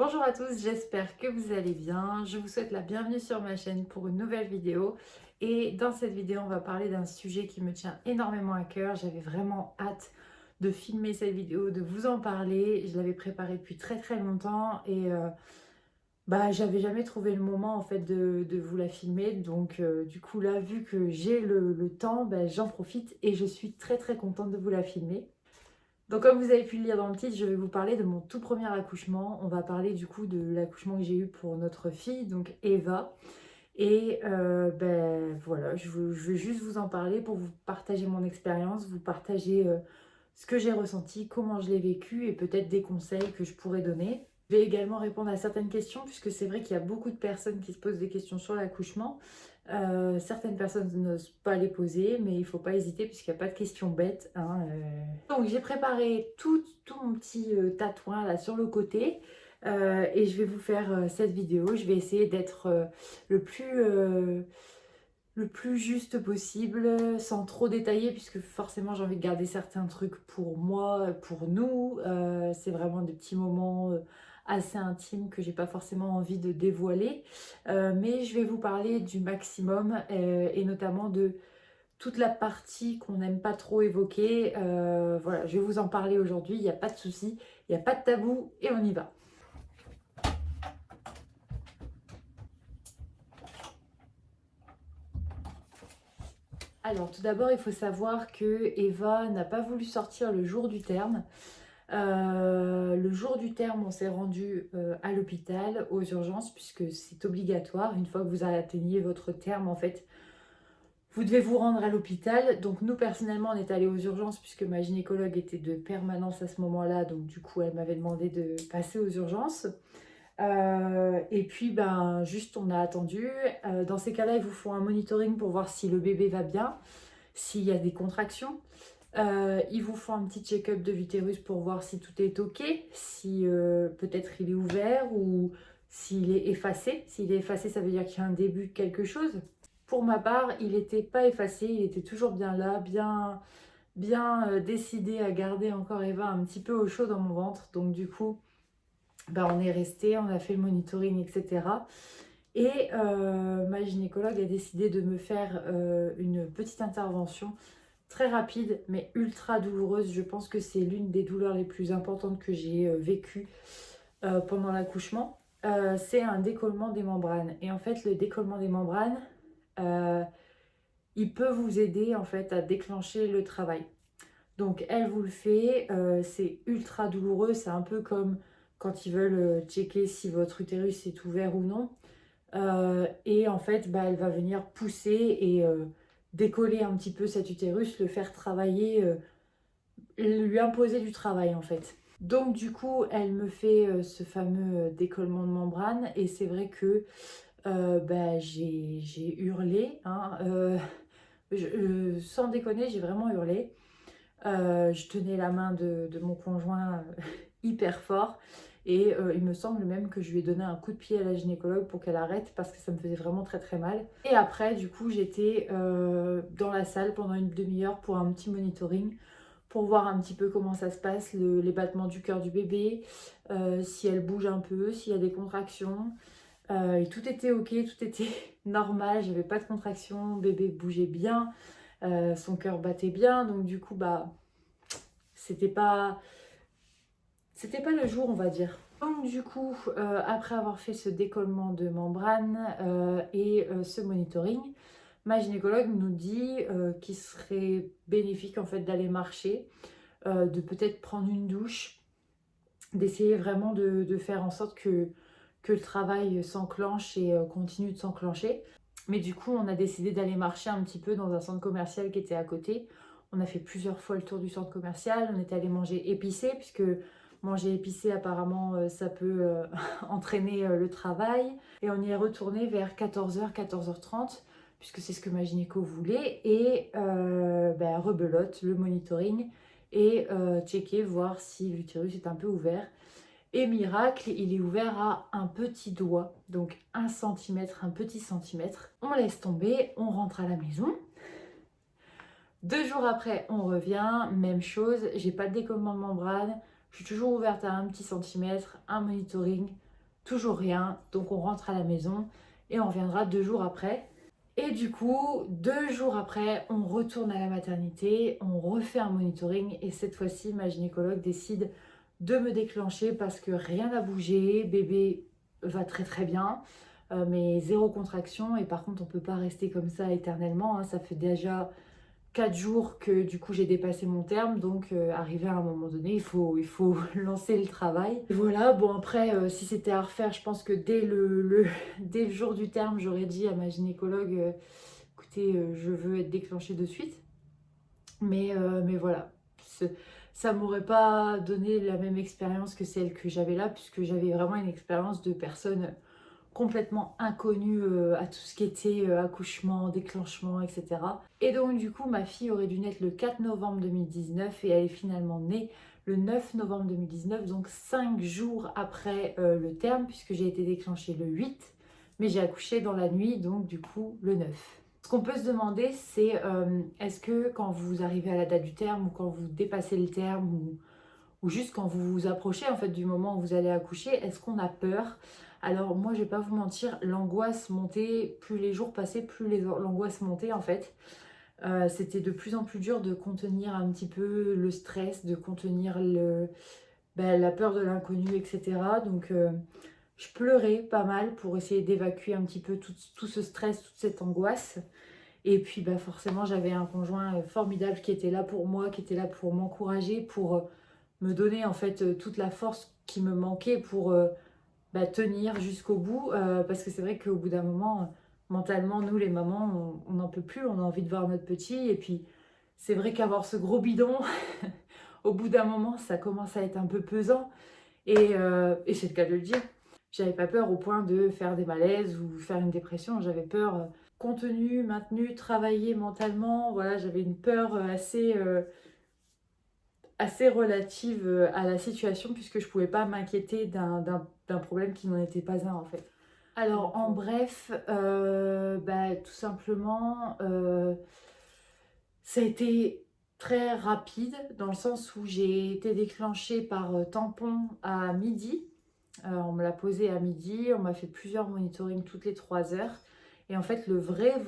Bonjour à tous, j'espère que vous allez bien. Je vous souhaite la bienvenue sur ma chaîne pour une nouvelle vidéo. Et dans cette vidéo, on va parler d'un sujet qui me tient énormément à cœur. J'avais vraiment hâte de filmer cette vidéo, de vous en parler. Je l'avais préparée depuis très très longtemps et j'avais jamais trouvé le moment en fait de vous la filmer. Donc du coup là, vu que j'ai le temps, j'en profite et je suis très très contente de vous la filmer. Donc comme vous avez pu le lire dans le titre, je vais vous parler de mon tout premier accouchement. On va parler du coup de l'accouchement que j'ai eu pour notre fille, donc Eva. Et voilà, je vais juste vous en parler pour vous partager mon expérience, vous partager ce que j'ai ressenti, comment je l'ai vécu et peut-être des conseils que je pourrais donner. Je vais également répondre à certaines questions puisque c'est vrai qu'il y a beaucoup de personnes qui se posent des questions sur l'accouchement. Certaines personnes n'osent pas les poser, mais il ne faut pas hésiter puisqu'il n'y a pas de questions bêtes, hein. Donc j'ai préparé tout mon petit tatouin là sur le côté et je vais vous faire cette vidéo. Je vais essayer d'être le plus juste possible, sans trop détailler, puisque forcément j'ai envie de garder certains trucs pour moi, pour nous. C'est vraiment des petits moments assez intimes que j'ai pas forcément envie de dévoiler. Mais je vais vous parler du maximum et notamment de toute la partie qu'on n'aime pas trop évoquer. Voilà, je vais vous en parler aujourd'hui, il n'y a pas de souci, il n'y a pas de tabou et on y va. Alors, tout d'abord, il faut savoir que Eva n'a pas voulu sortir le jour du terme. Le jour du terme, on s'est rendu à l'hôpital, aux urgences, puisque c'est obligatoire. Une fois que vous atteignez votre terme, en fait, vous devez vous rendre à l'hôpital. Donc, nous, personnellement, on est allés aux urgences, puisque ma gynécologue était de permanence à ce moment-là. Donc, du coup, elle m'avait demandé de passer aux urgences. Et puis, juste, on a attendu. Dans ces cas-là, ils vous font un monitoring pour voir si le bébé va bien, s'il y a des contractions. Ils vous font un petit check-up de l'utérus pour voir si tout est OK, si peut-être il est ouvert ou s'il est effacé. S'il est effacé, ça veut dire qu'il y a un début de quelque chose. Pour ma part, il n'était pas effacé, il était toujours bien là, bien décidé à garder encore Eva un petit peu au chaud dans mon ventre. Donc du coup, on est resté, on a fait le monitoring, etc. Et ma gynécologue a décidé de me faire une petite intervention très rapide mais ultra douloureuse. Je pense que c'est l'une des douleurs les plus importantes que j'ai vécues pendant l'accouchement. C'est un décollement des membranes. Et en fait, le décollement des membranes, euh, il peut vous aider en fait à déclencher le travail. Donc elle vous le fait, c'est ultra douloureux, c'est un peu comme quand ils veulent checker si votre utérus est ouvert ou non. Et en fait, elle va venir pousser et décoller un petit peu cet utérus, le faire travailler, lui imposer du travail en fait. Donc du coup, elle me fait ce fameux décollement de membrane et c'est vrai que j'ai hurlé, hein, sans déconner, j'ai vraiment hurlé. Je tenais la main de mon conjoint hyper fort et il me semble même que je lui ai donné un coup de pied à la gynécologue pour qu'elle arrête parce que ça me faisait vraiment très très mal. Et après, du coup, j'étais dans la salle pendant une demi-heure pour un petit monitoring pour voir un petit peu comment ça se passe, les battements du cœur du bébé, si elle bouge un peu, s'il y a des contractions. Et tout était ok, tout était normal, j'avais pas de contractions, bébé bougeait bien, son cœur battait bien, donc du coup, c'était pas, c'était pas le jour, on va dire. Donc du coup, après avoir fait ce décollement de membrane et ce monitoring, ma gynécologue nous dit qu'il serait bénéfique en fait d'aller marcher, de peut-être prendre une douche, d'essayer vraiment de faire en sorte que le travail s'enclenche et continue de s'enclencher. Mais du coup, on a décidé d'aller marcher un petit peu dans un centre commercial qui était à côté. On a fait plusieurs fois le tour du centre commercial. On est allé manger épicé, puisque manger épicé, apparemment, ça peut entraîner le travail. Et on y est retourné vers 14h, 14h30, puisque c'est ce que ma gynéco voulait. Et rebelote, le monitoring, et checker, voir si l'utérus est un peu ouvert. Et miracle, il est ouvert à un petit doigt, donc 1 cm, un petit centimètre. On laisse tomber, on rentre à la maison. 2 jours après, on revient, même chose, j'ai pas de décollement de membrane, je suis toujours ouverte à un petit centimètre, un monitoring, toujours rien. Donc on rentre à la maison et on reviendra 2 jours après. Et du coup, 2 jours après, on retourne à la maternité, on refait un monitoring et cette fois-ci, ma gynécologue décide de me déclencher parce que rien n'a bougé, bébé va très très bien, mais zéro contraction et par contre on peut pas rester comme ça éternellement, hein. Ça fait déjà 4 jours que du coup j'ai dépassé mon terme, donc arrivé à un moment donné, il faut lancer le travail. Et voilà, bon après, si c'était à refaire, je pense que dès le jour du terme, j'aurais dit à ma gynécologue, écoutez, je veux être déclenchée de suite. Mais voilà, ça m'aurait pas donné la même expérience que celle que j'avais là, puisque j'avais vraiment une expérience de personne complètement inconnue à tout ce qui était accouchement, déclenchement, etc. Et donc du coup, ma fille aurait dû naître le 4 novembre 2019 et elle est finalement née le 9 novembre 2019, donc 5 jours après le terme, puisque j'ai été déclenchée le 8, mais j'ai accouché dans la nuit, donc du coup le 9. Ce qu'on peut se demander, c'est est-ce que quand vous arrivez à la date du terme ou quand vous dépassez le terme ou juste quand vous vous approchez en fait du moment où vous allez accoucher, est-ce qu'on a peur? Alors moi je vais pas vous mentir, l'angoisse montait, plus les jours passaient, plus l'angoisse montait en fait. C'était de plus en plus dur de contenir un petit peu le stress, de contenir la peur de l'inconnu, etc. Donc je pleurais pas mal pour essayer d'évacuer un petit peu tout ce stress, toute cette angoisse. Et puis bah, forcément j'avais un conjoint formidable qui était là pour moi, qui était là pour m'encourager, pour me donner en fait toute la force qui me manquait pour tenir jusqu'au bout. Parce que c'est vrai qu'au bout d'un moment, mentalement, nous les mamans, on n'en peut plus, on a envie de voir notre petit. Et puis c'est vrai qu'avoir ce gros bidon, au bout d'un moment, ça commence à être un peu pesant. Et c'est le cas de le dire. J'avais pas peur au point de faire des malaises ou faire une dépression. J'avais peur contenue, maintenue, travaillée mentalement. Voilà, j'avais une peur assez relative à la situation puisque je pouvais pas m'inquiéter d'un problème qui n'en était pas un en fait. Alors en bref, tout simplement, ça a été très rapide dans le sens où j'ai été déclenchée par tampon à midi. On me l'a posé à midi, on m'a fait plusieurs monitorings toutes les 3 heures. Et en fait, le vrai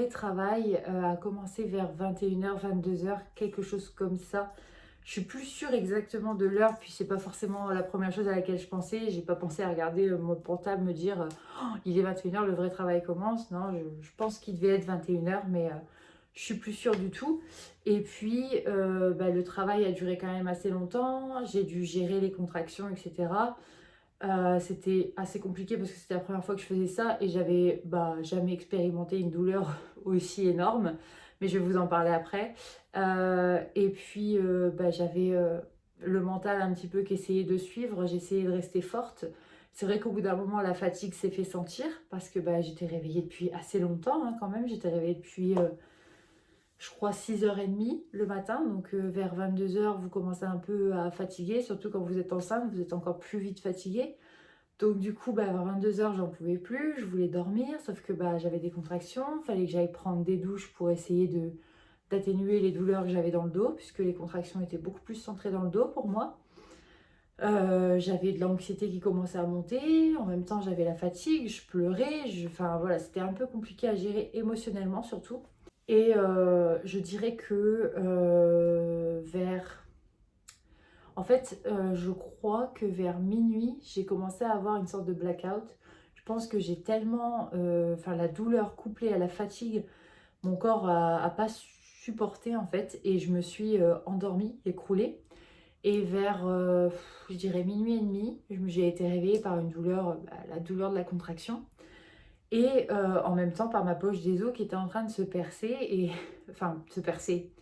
travail a commencé vers 21h, 22h, quelque chose comme ça. Je suis plus sûre exactement de l'heure, puis c'est pas forcément la première chose à laquelle je pensais. J'ai pas pensé à regarder mon portable, me dire oh, il est 21h, le vrai travail commence. Non, je pense qu'il devait être 21h, mais je suis plus sûre du tout. Et puis, le travail a duré quand même assez longtemps. J'ai dû gérer les contractions, etc. C'était assez compliqué parce que c'était la première fois que je faisais ça et j'avais jamais expérimenté une douleur aussi énorme, mais je vais vous en parler après. Et puis j'avais le mental un petit peu qui essayait de suivre, j'essayais de rester forte. C'est vrai qu'au bout d'un moment, la fatigue s'est fait sentir parce que j'étais réveillée depuis assez longtemps hein, quand même. J'étais réveillée depuis je crois 6h30 le matin, donc vers 22h vous commencez un peu à fatiguer, surtout quand vous êtes enceinte, vous êtes encore plus vite fatigué. Donc du coup vers 22h j'en pouvais plus, je voulais dormir, sauf que j'avais des contractions, il fallait que j'aille prendre des douches pour essayer d'atténuer les douleurs que j'avais dans le dos, puisque les contractions étaient beaucoup plus centrées dans le dos pour moi. J'avais de l'anxiété qui commençait à monter, en même temps j'avais la fatigue, je pleurais, enfin voilà, c'était un peu compliqué à gérer émotionnellement surtout. Et je dirais que en fait, je crois que vers minuit, j'ai commencé à avoir une sorte de blackout. Je pense que j'ai tellement... la douleur couplée à la fatigue, mon corps a pas supporté en fait. Et je me suis endormie, écroulée. Et vers, je dirais minuit et demi, j'ai été réveillée par une douleur, la douleur de la contraction. Et en même temps par ma poche des os qui était en train de se percer. Et enfin, se percer.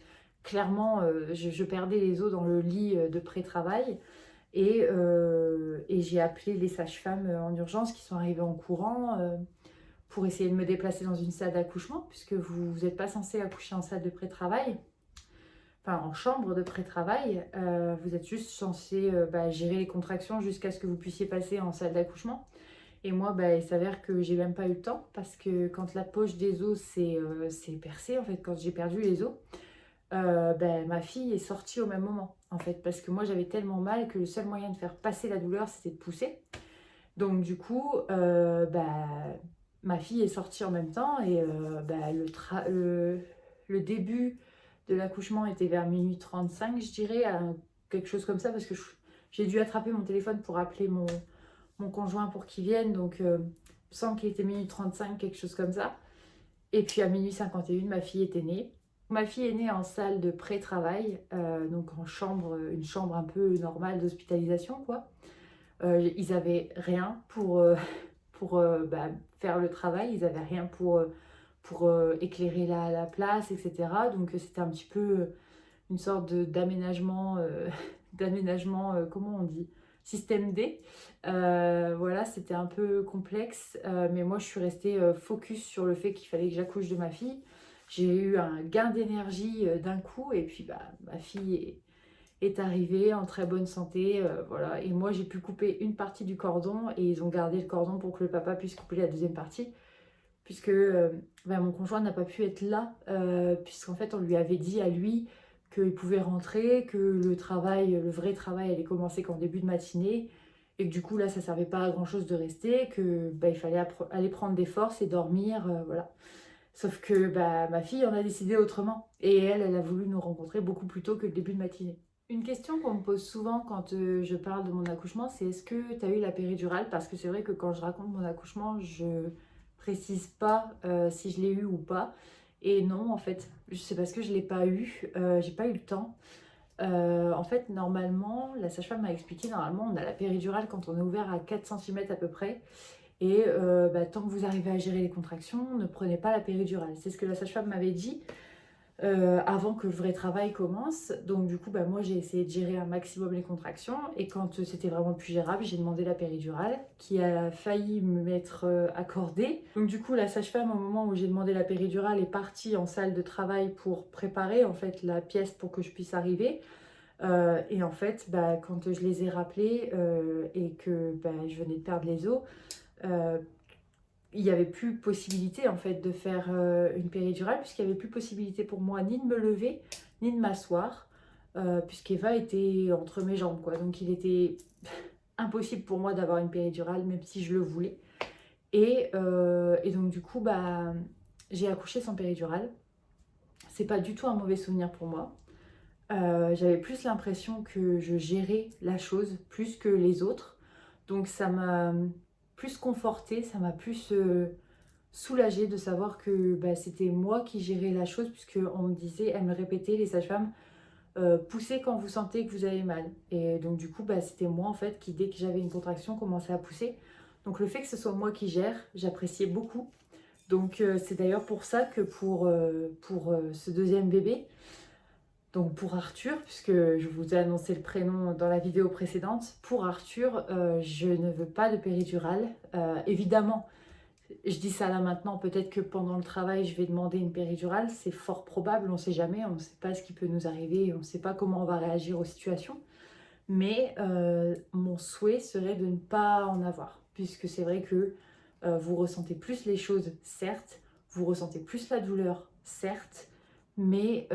Clairement, je perdais les os dans le lit de pré-travail. Et j'ai appelé les sages-femmes en urgence qui sont arrivées en courant pour essayer de me déplacer dans une salle d'accouchement, puisque vous n'êtes pas censé accoucher en salle de pré-travail, enfin en chambre de pré-travail. Vous êtes juste censé gérer les contractions jusqu'à ce que vous puissiez passer en salle d'accouchement. Et moi, il s'avère que j'ai même pas eu le temps, parce que quand la poche des os s'est percée, en fait, quand j'ai perdu les os, ma fille est sortie au même moment en fait parce que moi j'avais tellement mal que le seul moyen de faire passer la douleur c'était de pousser, Donc du coup, ma fille est sortie en même temps et le début de l'accouchement était vers minuit 35, je dirais, quelque chose comme ça, parce que j'ai dû attraper mon téléphone pour appeler mon conjoint pour qu'il vienne, donc il me semble qu'il était minuit 35, quelque chose comme ça. Et puis à minuit 51, ma fille était née. Ma fille est née en salle de pré-travail, donc en chambre, une chambre un peu normale d'hospitalisation, quoi. Ils avaient rien pour faire le travail, ils avaient rien pour éclairer la place, etc. Donc c'était un petit peu une sorte d'aménagement, d'aménagement, comment on dit? Système D. Voilà, c'était un peu complexe, mais moi je suis restée focus sur le fait qu'il fallait que j'accouche de ma fille. J'ai eu un gain d'énergie d'un coup, et puis ma fille est arrivée en très bonne santé, voilà. Et moi j'ai pu couper une partie du cordon, et ils ont gardé le cordon pour que le papa puisse couper la deuxième partie, puisque mon conjoint n'a pas pu être là, puisqu'en fait on lui avait dit à lui qu'il pouvait rentrer, que le vrai travail allait commencer qu'en début de matinée, et que du coup là ça servait pas à grand chose de rester, que il fallait aller prendre des forces et dormir, voilà. Sauf que ma fille en a décidé autrement, et elle a voulu nous rencontrer beaucoup plus tôt que le début de matinée. Une question qu'on me pose souvent quand je parle de mon accouchement, c'est est-ce que tu as eu la péridurale? Parce que c'est vrai que quand je raconte mon accouchement, je précise pas si je l'ai eu ou pas. Et non, en fait, c'est parce que je l'ai pas eu, j'ai pas eu le temps. En fait, normalement, la sage-femme m'a expliqué, normalement, on a la péridurale quand on est ouvert à 4 cm à peu près. Et tant que vous arrivez à gérer les contractions, ne prenez pas la péridurale. C'est ce que la sage-femme m'avait dit avant que le vrai travail commence. Donc du coup, moi j'ai essayé de gérer un maximum les contractions. Et quand c'était vraiment plus gérable, j'ai demandé la péridurale, qui a failli me m'être accordée. Donc du coup, la sage-femme, au moment où j'ai demandé la péridurale, est partie en salle de travail pour préparer en fait la pièce pour que je puisse arriver. Et en fait, quand je les ai rappelés et que je venais de perdre les os, euh, il n'y avait plus possibilité en fait de faire une péridurale, puisqu'il n'y avait plus possibilité pour moi ni de me lever ni de m'asseoir, puisqu'Eva était entre mes jambes, quoi. Donc il était impossible pour moi d'avoir une péridurale même si je le voulais. Et donc du coup j'ai accouché sans péridurale. C'est pas du tout un mauvais souvenir pour moi. J'avais plus l'impression que je gérais la chose plus que les autres. Donc ça m'a plus confortée, ça m'a plus soulagée de savoir que c'était moi qui gérais la chose, puisque on me disait, elle me répétait, les sages-femmes, poussez quand vous sentez que vous avez mal. Et donc du coup, c'était moi en fait qui, dès que j'avais une contraction, commençait à pousser. Donc le fait que ce soit moi qui gère, j'appréciais beaucoup. Donc c'est d'ailleurs pour ça que pour ce deuxième bébé, donc pour Arthur, puisque je vous ai annoncé le prénom dans la vidéo précédente, pour Arthur, je ne veux pas de péridurale. Évidemment, je dis ça là maintenant, peut-être que pendant le travail, je vais demander une péridurale. C'est fort probable, on ne sait jamais, on ne sait pas ce qui peut nous arriver, on ne sait pas comment on va réagir aux situations. Mais mon souhait serait de ne pas en avoir, puisque c'est vrai que vous ressentez plus les choses, certes, vous ressentez plus la douleur, certes, mais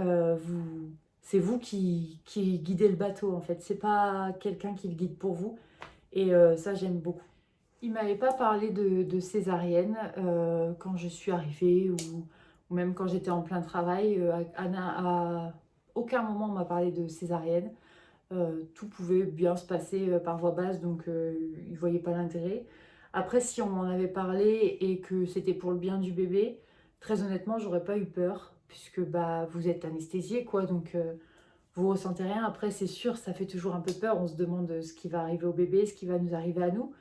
c'est vous qui guidez le bateau en fait. C'est pas quelqu'un qui le guide pour vous, et ça j'aime beaucoup. Il m'avait pas parlé de césarienne quand je suis arrivée, ou même quand j'étais en plein travail. À aucun moment on m'a parlé de césarienne. Tout pouvait bien se passer par voie basse, donc il ne voyait pas l'intérêt. Après, si on m'en avait parlé et que c'était pour le bien du bébé, très honnêtement, j'aurais pas eu peur, puisque vous êtes anesthésié, quoi, donc vous ressentez rien. Après, c'est sûr, ça fait toujours un peu peur, on se demande ce qui va arriver au bébé, ce qui va nous arriver à nous,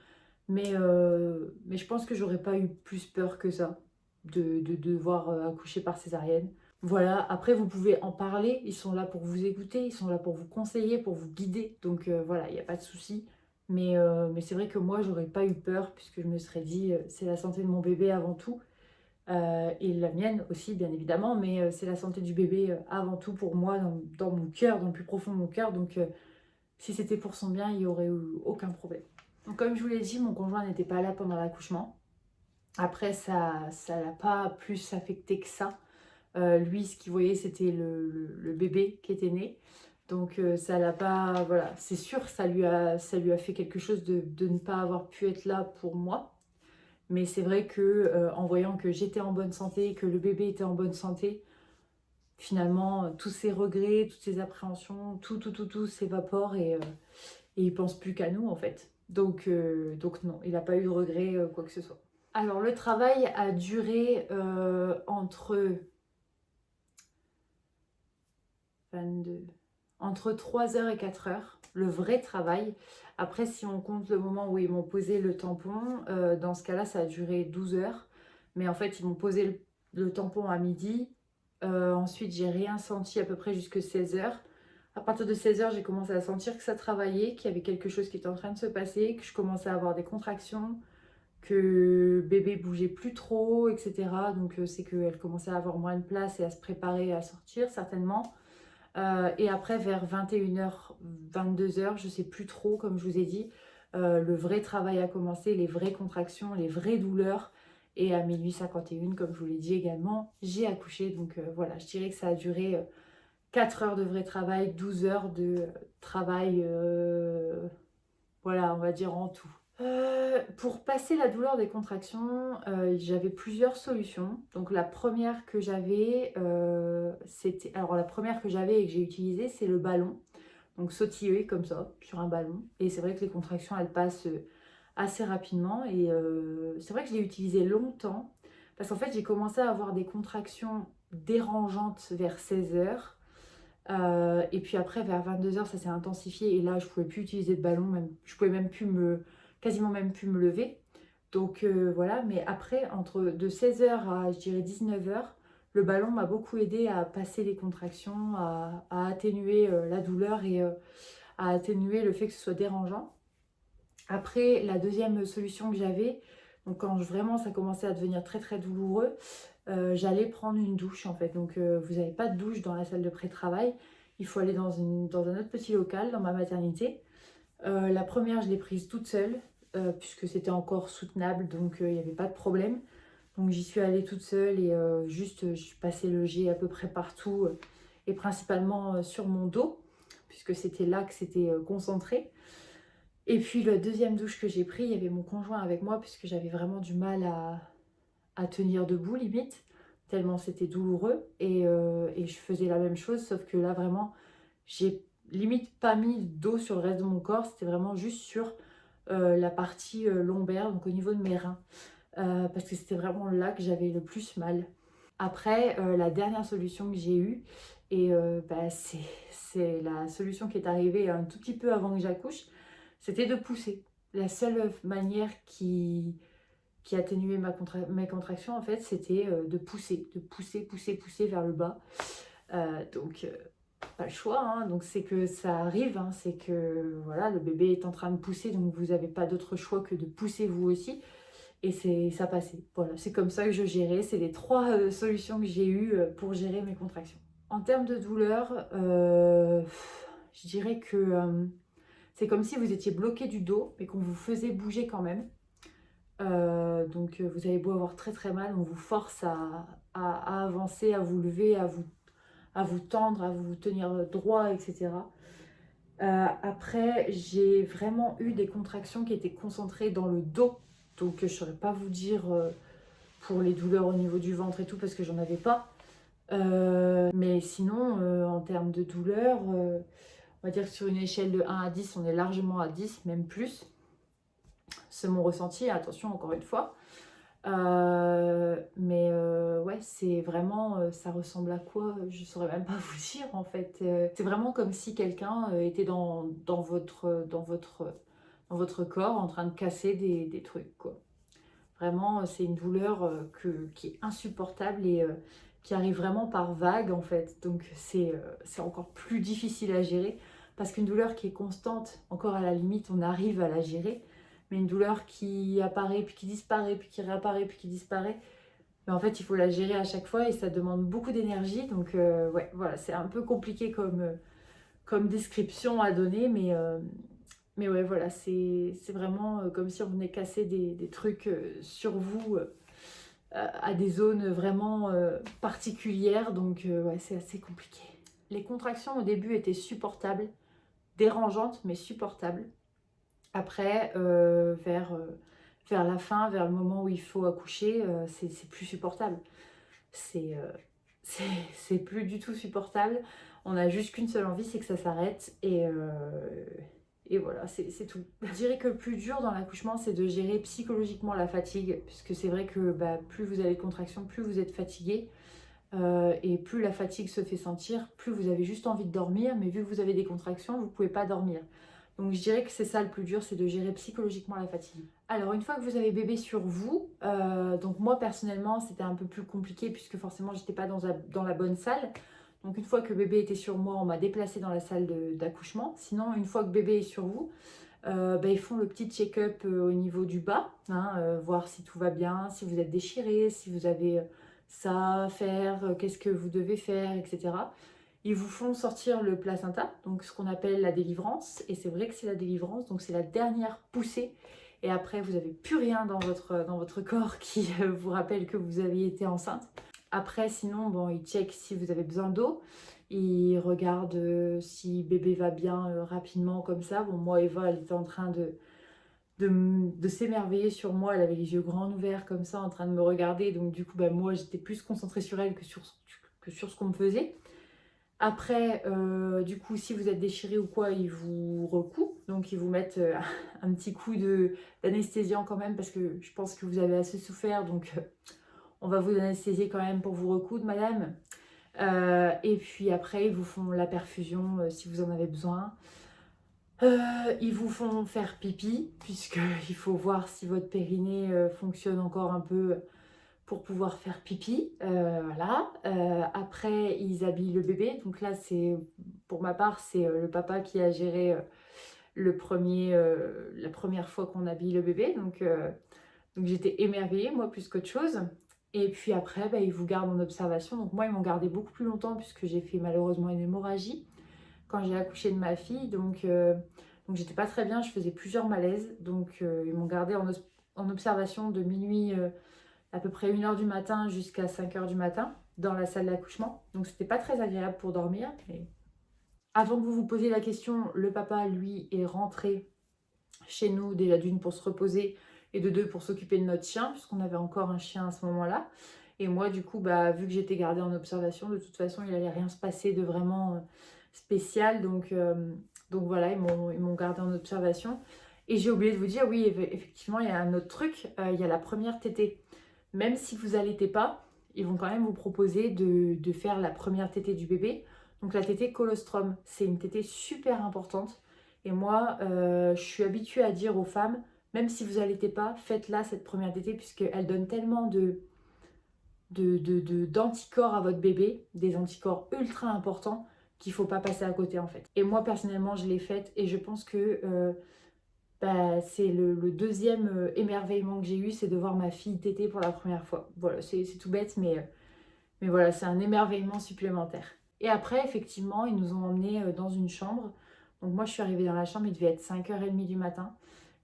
mais je pense que j'aurais pas eu plus peur que ça, de devoir accoucher par césarienne. Voilà, après vous pouvez en parler, ils sont là pour vous écouter, ils sont là pour vous conseiller, pour vous guider, donc voilà, il n'y a pas de souci. Mais c'est vrai que moi, j'aurais pas eu peur, puisque je me serais dit, c'est la santé de mon bébé avant tout, et la mienne aussi, bien évidemment, mais c'est la santé du bébé avant tout pour moi, dans mon cœur, dans le plus profond de mon cœur, donc si c'était pour son bien, il n'y aurait eu aucun problème. Donc comme je vous l'ai dit, mon conjoint n'était pas là pendant l'accouchement. Après, ça l'a pas plus affecté que ça. Lui, ce qu'il voyait, c'était le bébé qui était né. Donc ça l'a pas, voilà, c'est sûr, ça lui a fait quelque chose de ne pas avoir pu être là pour moi. Mais c'est vrai que en voyant que j'étais en bonne santé, que le bébé était en bonne santé, finalement, tous ces regrets, toutes ces appréhensions, tout s'évapore et il pense plus qu'à nous en fait. Donc non, il n'a pas eu de regrets, quoi que ce soit. Alors le travail a duré entre 3 heures et 4 heures, le vrai travail. Après, si on compte le moment où ils m'ont posé le tampon, dans ce cas-là, ça a duré 12 heures. Mais en fait, ils m'ont posé le tampon à midi. Ensuite, j'ai rien senti à peu près jusque 16 heures. À partir de 16 heures, j'ai commencé à sentir que ça travaillait, qu'il y avait quelque chose qui était en train de se passer, que je commençais à avoir des contractions, que bébé bougeait plus trop, etc. Donc, c'est qu'elle commençait à avoir moins de place et à se préparer à sortir, certainement. Et après, vers 21 h, 22 h, je sais plus trop, comme je vous ai dit, le vrai travail a commencé, les vraies contractions, les vraies douleurs. Et à minuit 51, comme je vous l'ai dit également, j'ai accouché. Donc voilà, je dirais que ça a duré 4 heures de vrai travail, 12 heures de travail, voilà, on va dire en tout. Pour passer la douleur des contractions, j'avais plusieurs solutions. Donc la première que j'avais, c'était... Alors la première que j'avais et que j'ai utilisée, c'est le ballon. Donc sautiller comme ça, sur un ballon. Et c'est vrai que les contractions, elles passent assez rapidement. Et c'est vrai que je l'ai utilisé longtemps. Parce qu'en fait, j'ai commencé à avoir des contractions dérangeantes vers 16 heures. Et puis après, vers 22 heures, ça s'est intensifié. Et là, je pouvais plus utiliser de ballon. Même, je pouvais même plus quasiment même plus me lever. Donc voilà, mais après, de 16 heures à, je dirais, 19 heures, le ballon m'a beaucoup aidé à passer les contractions, à atténuer la douleur et à atténuer le fait que ce soit dérangeant. Après, la deuxième solution que j'avais, donc quand vraiment ça commençait à devenir très très douloureux, j'allais prendre une douche en fait. Donc vous n'avez pas de douche dans la salle de pré-travail, il faut aller dans un autre petit local, dans ma maternité. La première, je l'ai prise toute seule, puisque c'était encore soutenable, donc il n'y avait pas de problème. Donc j'y suis allée toute seule et juste je passais le jet à peu près partout et principalement sur mon dos, puisque c'était là que c'était concentré. Et puis la deuxième douche que j'ai prise, il y avait mon conjoint avec moi, puisque j'avais vraiment du mal à tenir debout limite, tellement c'était douloureux. Et je faisais la même chose, sauf que là vraiment, j'ai limite pas mis d'eau sur le reste de mon corps, c'était vraiment juste sur la partie lombaire, donc au niveau de mes reins, parce que c'était vraiment là que j'avais le plus mal. Après, la dernière solution que j'ai eue, et bah, c'est la solution qui est arrivée un tout petit peu avant que j'accouche, c'était de pousser. La seule manière qui atténuait mes contractions, en fait, c'était de pousser vers le bas. Donc, pas le choix, hein. Donc c'est que ça arrive, hein. C'est que voilà, le bébé est en train de pousser, donc vous n'avez pas d'autre choix que de pousser vous aussi. Et ça passait. Voilà, c'est comme ça que je gérais. C'est les trois solutions que j'ai eues pour gérer mes contractions. En termes de douleur, je dirais que c'est comme si vous étiez bloqué du dos, mais qu'on vous faisait bouger quand même. Donc vous avez beau avoir très très mal, on vous force à avancer, à vous lever, à vous tendre, à vous tenir droit, etc. Après, j'ai vraiment eu des contractions qui étaient concentrées dans le dos. Donc je ne saurais pas vous dire pour les douleurs au niveau du ventre et tout, parce que j'en avais pas. Mais sinon, en termes de douleur, on va dire que sur une échelle de 1 à 10, on est largement à 10, même plus. C'est mon ressenti, attention encore une fois. Ouais, c'est vraiment, ça ressemble à quoi? Je saurais même pas vous dire en fait. C'est vraiment comme si quelqu'un était dans votre corps en train de casser des trucs, quoi. Vraiment, c'est une douleur qui est insupportable et qui arrive vraiment par vague en fait. Donc c'est encore plus difficile à gérer parce qu'une douleur qui est constante, encore à la limite, on arrive à la gérer. Mais une douleur qui apparaît, puis qui disparaît, puis qui réapparaît, puis qui disparaît, mais en fait, il faut la gérer à chaque fois et ça demande beaucoup d'énergie. Donc ouais, voilà, c'est un peu compliqué comme description à donner, mais ouais, voilà, c'est vraiment comme si on venait casser des trucs sur vous à des zones vraiment particulières. Donc ouais, c'est assez compliqué. les contractions au début étaient supportables, dérangeantes mais supportables. Après, vers la fin, vers le moment où il faut accoucher, c'est plus supportable. C'est c'est plus du tout supportable. On a juste qu'une seule envie, c'est que ça s'arrête. Et voilà, c'est tout. Je dirais que le plus dur dans l'accouchement, c'est de gérer psychologiquement la fatigue. Puisque c'est vrai que bah, plus vous avez de contractions, plus vous êtes fatigué. Et plus la fatigue se fait sentir, plus vous avez juste envie de dormir. Mais vu que vous avez des contractions, vous ne pouvez pas dormir. Donc je dirais que c'est ça le plus dur, c'est de gérer psychologiquement la fatigue. Alors une fois que vous avez bébé sur vous, donc moi personnellement c'était un peu plus compliqué puisque forcément j'étais pas dans la bonne salle. Donc une fois que bébé était sur moi, on m'a déplacée dans la salle d'accouchement. Sinon une fois que bébé est sur vous, bah, ils font le petit check-up au niveau du bas, hein, voir si tout va bien, si vous êtes déchiré, si vous avez ça à faire, qu'est-ce que vous devez faire, etc. Ils vous font sortir le placenta, donc ce qu'on appelle la délivrance. Et c'est vrai que c'est la délivrance, donc c'est la dernière poussée. Et après, vous n'avez plus rien dans votre corps qui vous rappelle que vous aviez été enceinte. Après, sinon, bon, ils checkent si vous avez besoin d'eau. Ils regardent si bébé va bien rapidement comme ça. Bon, moi, Eva, elle était en train de s'émerveiller sur moi. Elle avait les yeux grands ouverts comme ça, en train de me regarder. Donc du coup, bah, moi, j'étais plus concentrée sur elle que sur ce qu'on me faisait. Après, du coup, si vous êtes déchiré ou quoi, ils vous recouent. Donc, ils vous mettent un petit coup d'anesthésiant quand même parce que je pense que vous avez assez souffert. Donc, on va vous anesthésier quand même pour vous recoudre, madame. Et puis après, ils vous font la perfusion si vous en avez besoin. Ils vous font faire pipi puisqu'il faut voir si votre périnée fonctionne encore un peu pour pouvoir faire pipi, voilà. Après, ils habillent le bébé. Donc là, pour ma part, c'est le papa qui a géré la première fois qu'on habille le bébé. Donc j'étais émerveillée, moi, plus qu'autre chose. Et puis après, bah, ils vous gardent en observation. Donc moi, ils m'ont gardé beaucoup plus longtemps puisque j'ai fait malheureusement une hémorragie quand j'ai accouché de ma fille. Donc j'étais pas très bien, je faisais plusieurs malaises. Donc ils m'ont gardé en observation de minuit à peu près 1h du matin jusqu'à 5h du matin dans la salle d'accouchement. Donc c'était pas très agréable pour dormir. Mais avant que vous vous posiez la question, le papa, lui, est rentré chez nous déjà d'une pour se reposer et de deux pour s'occuper de notre chien, puisqu'on avait encore un chien à ce moment-là. Et moi, du coup, bah, vu que j'étais gardée en observation, de toute façon, il n'allait rien se passer de vraiment spécial. Donc voilà, ils m'ont gardée en observation. Et j'ai oublié de vous dire, oui, effectivement, il y a un autre truc, il y a la première tétée. Même si vous n'allaitez pas, ils vont quand même vous proposer de faire la première tétée du bébé. Donc la tétée colostrum, c'est une tétée super importante. Et moi, je suis habituée à dire aux femmes, même si vous n'allaitez pas, faites-la cette première tétée puisqu'elle donne tellement d'anticorps à votre bébé, des anticorps ultra importants qu'il ne faut pas passer à côté en fait. Et moi personnellement, je l'ai faite et je pense que bah, c'est le deuxième émerveillement que j'ai eu, c'est de voir ma fille téter pour la première fois. Voilà, c'est tout bête, mais voilà, c'est un émerveillement supplémentaire. Et après, effectivement, ils nous ont emmenés dans une chambre. Donc moi, je suis arrivée dans la chambre, il devait être 5h30 du matin.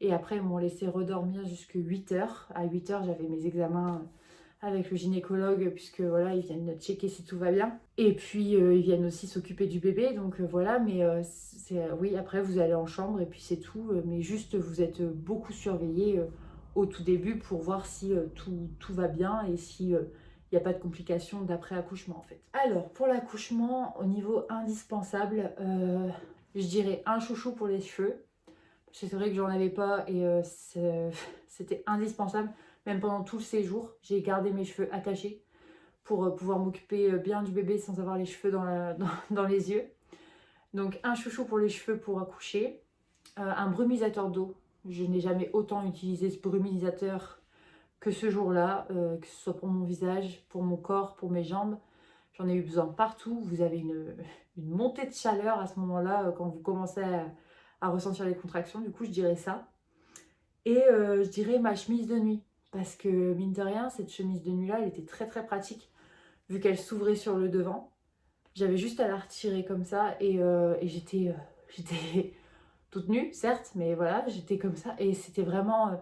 Et après, ils m'ont laissé redormir jusqu'à 8h. À 8h, j'avais mes examens avec le gynécologue, puisque voilà, ils viennent checker si tout va bien. Et puis, ils viennent aussi s'occuper du bébé, donc voilà, mais oui, après, vous allez en chambre et puis c'est tout. Mais juste, vous êtes beaucoup surveillé au tout début pour voir si tout va bien et si il n'y a pas de complications d'après-accouchement, en fait. Alors, pour l'accouchement, au niveau indispensable, je dirais un chouchou pour les cheveux. C'est vrai que j'en avais pas et c'était indispensable. Même pendant tout le séjour, j'ai gardé mes cheveux attachés pour pouvoir m'occuper bien du bébé sans avoir les cheveux dans les yeux. Donc un chouchou pour les cheveux pour accoucher. Un brumisateur d'eau. Je n'ai jamais autant utilisé ce brumisateur que ce jour-là, que ce soit pour mon visage, pour mon corps, pour mes jambes. J'en ai eu besoin partout. Vous avez une montée de chaleur à ce moment-là quand vous commencez à ressentir les contractions. Du coup, je dirais ça. Et je dirais ma chemise de nuit. Parce que mine de rien, cette chemise de nuit-là, elle était très très pratique. Vu qu'elle s'ouvrait sur le devant. J'avais juste à la retirer comme ça. Et j'étais toute nue, certes. Mais voilà, j'étais comme ça. Et c'était vraiment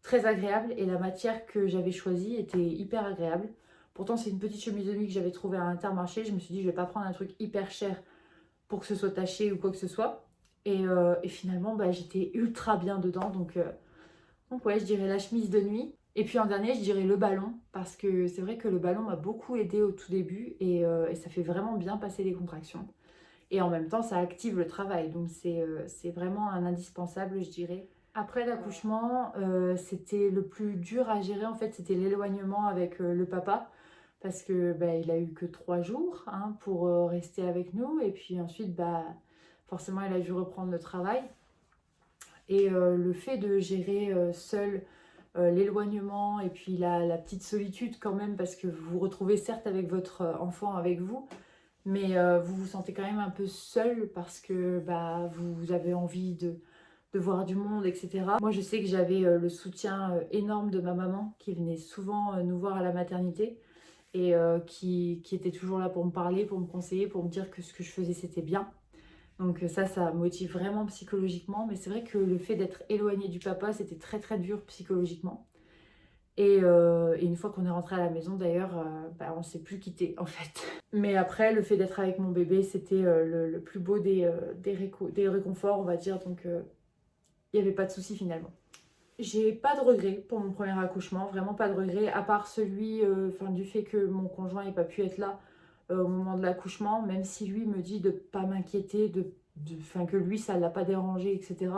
très agréable. Et la matière que j'avais choisie était hyper agréable. Pourtant, c'est une petite chemise de nuit que j'avais trouvée à Intermarché. Je me suis dit, je vais pas prendre un truc hyper cher pour que ce soit taché ou quoi que ce soit. Et finalement, bah, j'étais ultra bien dedans. Donc ouais, je dirais la chemise de nuit. Et puis en dernier, je dirais le ballon, parce que c'est vrai que le ballon m'a beaucoup aidé au tout début et ça fait vraiment bien passer les contractions. Et en même temps, ça active le travail, donc c'est vraiment un indispensable, je dirais. Après l'accouchement, c'était le plus dur à gérer, en fait, c'était l'éloignement avec le papa, parce que bah, il a eu que 3 jours hein, pour rester avec nous, et puis ensuite, bah, forcément, il a dû reprendre le travail. Et le fait de gérer seul l'éloignement et puis la petite solitude quand même, parce que vous vous retrouvez certes avec votre enfant avec vous, mais vous vous sentez quand même un peu seul parce que bah, vous avez envie de voir du monde, etc. Moi, je sais que j'avais le soutien énorme de ma maman qui venait souvent nous voir à la maternité et qui était toujours là pour me parler, pour me conseiller, pour me dire que ce que je faisais, c'était bien. Donc ça motive vraiment psychologiquement. Mais c'est vrai que le fait d'être éloigné du papa, c'était très très dur psychologiquement. Et une fois qu'on est rentré à la maison, d'ailleurs, bah, on ne s'est plus quitté en fait. Mais après, le fait d'être avec mon bébé, c'était le plus beau des réconforts, on va dire. Donc, il n'y avait pas de souci finalement. J'ai pas de regrets pour mon premier accouchement, vraiment pas de regrets, à part celui du fait que mon conjoint n'ait pas pu être là au moment de l'accouchement, même si lui me dit de pas m'inquiéter, que lui ça l'a pas dérangé, etc.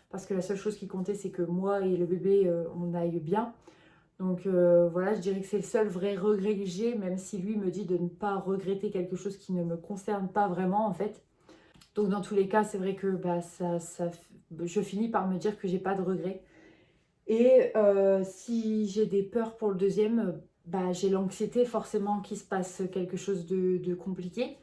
Parce que la seule chose qui comptait, c'est que moi et le bébé, on aille bien. Donc voilà, je dirais que c'est le seul vrai regret que j'ai, même si lui me dit de ne pas regretter quelque chose qui ne me concerne pas vraiment en fait. Donc dans tous les cas, c'est vrai que bah, je finis par me dire que j'ai pas de regrets. Et si j'ai des peurs pour le deuxième, bah, j'ai l'anxiété forcément qu'il se passe quelque chose de compliqué.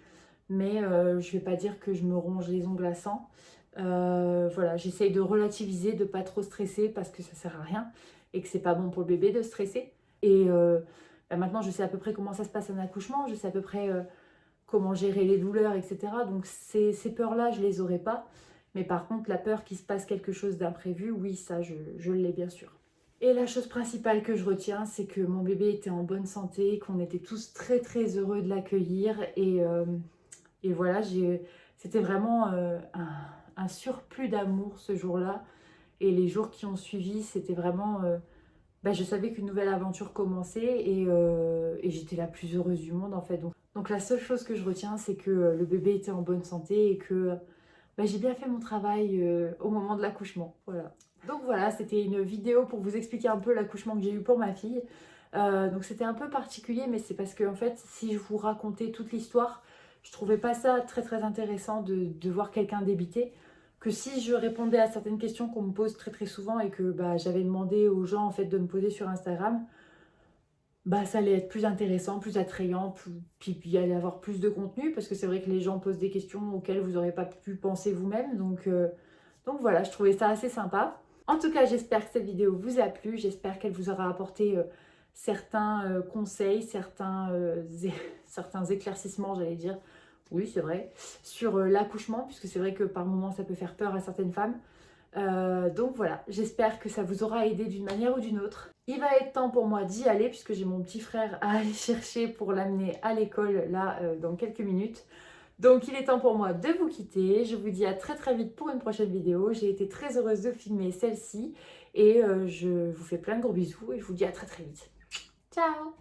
Mais je vais pas dire que je me ronge les ongles à sang. Voilà, j'essaye de relativiser, de pas trop stresser parce que ça sert à rien et que c'est pas bon pour le bébé de stresser. Et bah, maintenant, je sais à peu près comment ça se passe un accouchement, je sais à peu près comment gérer les douleurs, etc. Donc ces peurs-là, je les aurais pas. Mais par contre, la peur qu'il se passe quelque chose d'imprévu, oui, ça, je l'ai bien sûr. Et la chose principale que je retiens, c'est que mon bébé était en bonne santé, qu'on était tous très très heureux de l'accueillir. Et voilà, c'était vraiment un surplus d'amour ce jour-là. Et les jours qui ont suivi, c'était vraiment... bah, je savais qu'une nouvelle aventure commençait et j'étais la plus heureuse du monde en fait. Donc la seule chose que je retiens, c'est que le bébé était en bonne santé et que bah, j'ai bien fait mon travail au moment de l'accouchement. Voilà. Donc voilà, c'était une vidéo pour vous expliquer un peu l'accouchement que j'ai eu pour ma fille. Donc c'était un peu particulier, mais c'est parce que en fait, si je vous racontais toute l'histoire, je trouvais pas ça très très intéressant de voir quelqu'un débiter. Que si je répondais à certaines questions qu'on me pose très très souvent et que bah, j'avais demandé aux gens en fait de me poser sur Instagram, bah ça allait être plus intéressant, plus attrayant, puis il allait y avoir plus de contenu parce que c'est vrai que les gens posent des questions auxquelles vous n'aurez pas pu penser vous-même. Donc voilà, je trouvais ça assez sympa. En tout cas, j'espère que cette vidéo vous a plu, j'espère qu'elle vous aura apporté certains conseils, certains éclaircissements, j'allais dire, oui c'est vrai, sur l'accouchement, puisque c'est vrai que par moments ça peut faire peur à certaines femmes. Donc voilà, j'espère que ça vous aura aidé d'une manière ou d'une autre. Il va être temps pour moi d'y aller puisque j'ai mon petit frère à aller chercher pour l'amener à l'école là dans quelques minutes. Donc il est temps pour moi de vous quitter. Je vous dis à très très vite pour une prochaine vidéo. J'ai été très heureuse de filmer celle-ci et je vous fais plein de gros bisous et je vous dis à très très vite. Ciao!